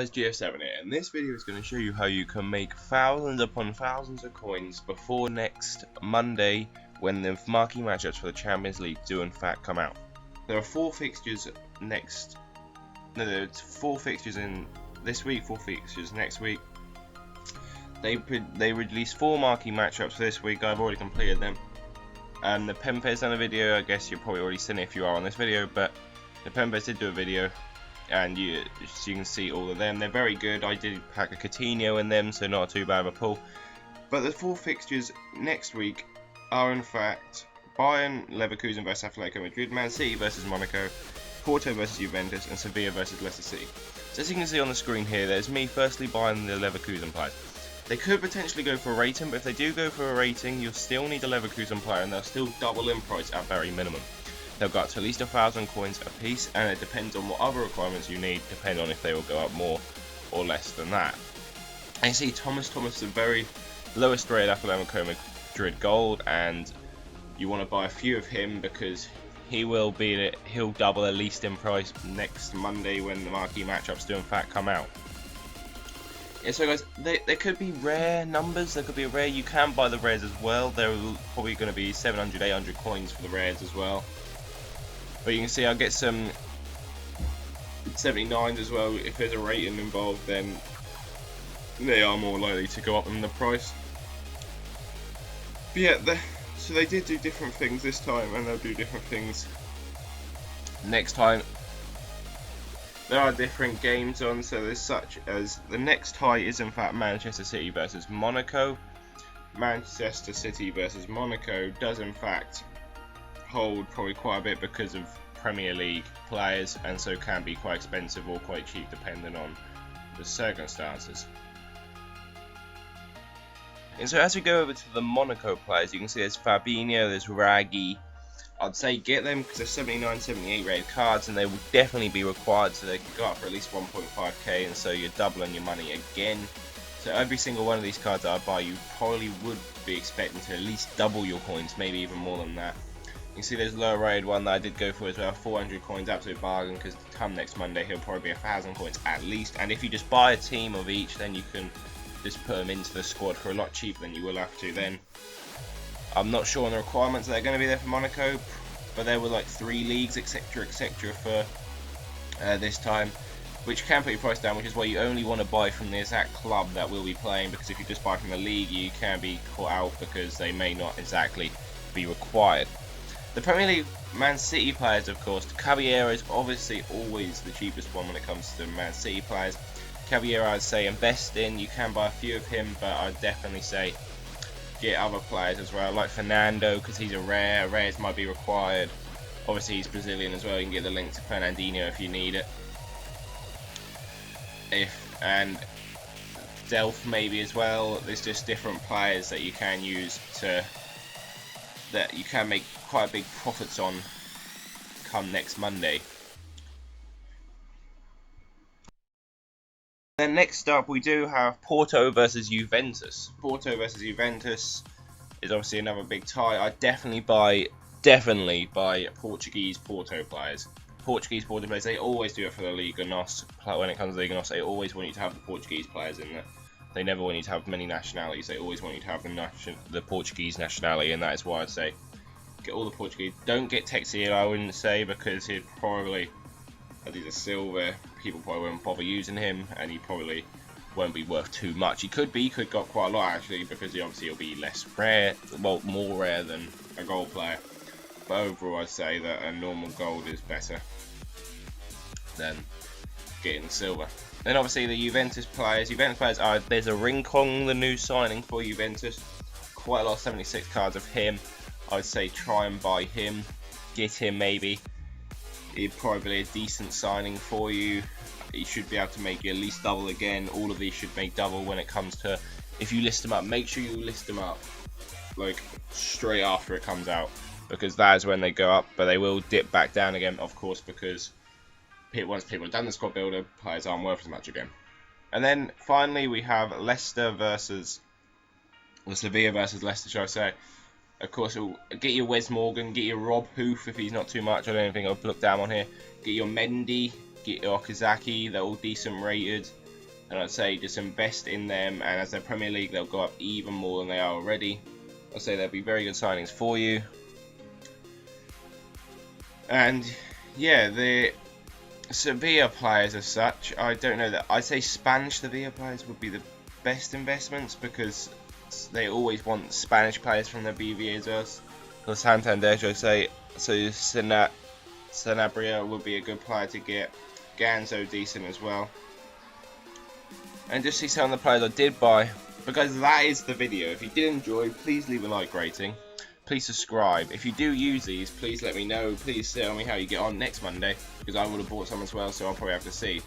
Guys, GF7 here, and this video is going to show you how you can make thousands upon thousands of coins before next Monday when the marquee matchups for the Champions League do in fact come out. There are 4 fixtures there's 4 fixtures in this week, 4 fixtures next week. They released 4 marquee matchups for this week. I've already completed them. The Pempes done a video. I guess you've probably already seen it if you are on this video, but the Pempes did do a video, and you can see all of them. They're very good. I did pack a Coutinho in them, so not too bad of a pull. But the 4 fixtures next week are in fact Bayern, Leverkusen versus Atletico Madrid, Man City versus Monaco, Porto versus Juventus, and Sevilla versus Leicester City. So as you can see on the screen here, there's me firstly buying the Leverkusen players. They could potentially go for a rating, but if they do go for a rating, you'll still need a Leverkusen player, and they'll still double in price at very minimum. They'll go up to at least 1,000 coins a piece, and it depends on what other requirements you need, depending on if they will go up more or less than that. And you see Thomas, the very lowest rated Atletico Madrid gold, and you want to buy a few of him because he'll double at least in price next Monday when the marquee matchups do in fact come out. Yeah, so guys, there could be rare numbers, there could be a rare. You can buy the rares as well. There are probably going to be 700, 800 coins for the rares as well. But you can see I'll get some 79s as well. If there's a rating involved, then they are more likely to go up in the price. But yeah, so they did do different things this time, and they'll do different things next time. There are different games on, so there's such as the next tie is in fact Manchester City versus Monaco. Manchester City versus Monaco does in fact hold probably quite a bit because of Premier League players, and so can be quite expensive or quite cheap depending on the circumstances. And so as we go over to the Monaco players, you can see there's Fabinho, there's Raggi. I'd say get them because they're 79, 78 rated cards, and they will definitely be required, so they can go up for at least 1.5k, and so you're doubling your money again. So every single one of these cards that I buy, you probably would be expecting to at least double your coins, maybe even more than that. You can see there's a lower rated one that I did go for as well, 400 coins, absolute bargain, because come next Monday he'll probably be 1,000 coins at least, and if you just buy a team of each, then you can just put them into the squad for a lot cheaper than you will have to then. I'm not sure on the requirements that are going to be there for Monaco, but there were like 3 leagues, etc, etc for this time, which can put your price down, which is why you only want to buy from the exact club that will be playing, because if you just buy from the league you can be caught out because they may not exactly be required. The Premier League Man City players, of course, Caballero is obviously always the cheapest one when it comes to Man City players. Caballero I'd say invest in, you can buy a few of him, but I'd definitely say get other players as well, like Fernando, because he's a rare. Rares might be required. Obviously he's Brazilian as well, you can get the link to Fernandinho if you need it. And Delph maybe as well. There's just different players that you can use that you can make quite big profits on come next Monday. Then next up we do have Porto versus Juventus. Porto versus Juventus is obviously another big tie. I definitely buy Portuguese Porto players. Portuguese Porto players, they always do it for the Liga NOS. When it comes to Liga NOS, they always want you to have the Portuguese players in there. They never want you to have many nationalities. They always want you to have the Portuguese nationality, and that is why I say get all the Portuguese. Don't get Texeira, I wouldn't say, because he'd probably, as he's a silver, people probably won't bother using him, and he probably won't be worth too much. He could got quite a lot actually, because he'll be less rare, well, more rare than a gold player. But overall I'd say that a normal gold is better than getting silver. Then obviously the Juventus players are, there's a Rincon, the new signing for Juventus. Quite a lot of 76 cards of him. I'd say try and buy him, get him maybe. He'd probably be a decent signing for you. He should be able to make you at least double again. All of these should make double when it comes to, if you list them up, make sure you list them up like straight after it comes out, because that is when they go up, but they will dip back down again, of course, because once people have done the squad builder, players aren't worth as much again. And then finally we have Sevilla versus Leicester, shall I say. Of course, get your Wes Morgan, get your Rob Hoof if he's not too much. I don't think I'll look down on here. Get your Mendy, get your Okazaki, they're all decent rated. And I'd say just invest in them, and as they're Premier League, they'll go up even more than they are already. I'd say there'll be very good signings for you. And yeah, the Sevilla players as such, I don't know that. I'd say Spanish Sevilla players would be the best investments, because they always want Spanish players from their BVAs as well. Santander, I say, so Sanabria would be a good player to get. Ganzo decent as well. And just see some of the players I did buy, because that is the video. If you did enjoy, please leave a like rating. Please subscribe. If you do use these, please let me know. Please tell me how you get on next Monday, because I would have bought some as well, so I'll probably have to see.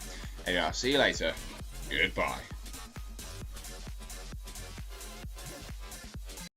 Anyway, I'll see you later. Goodbye.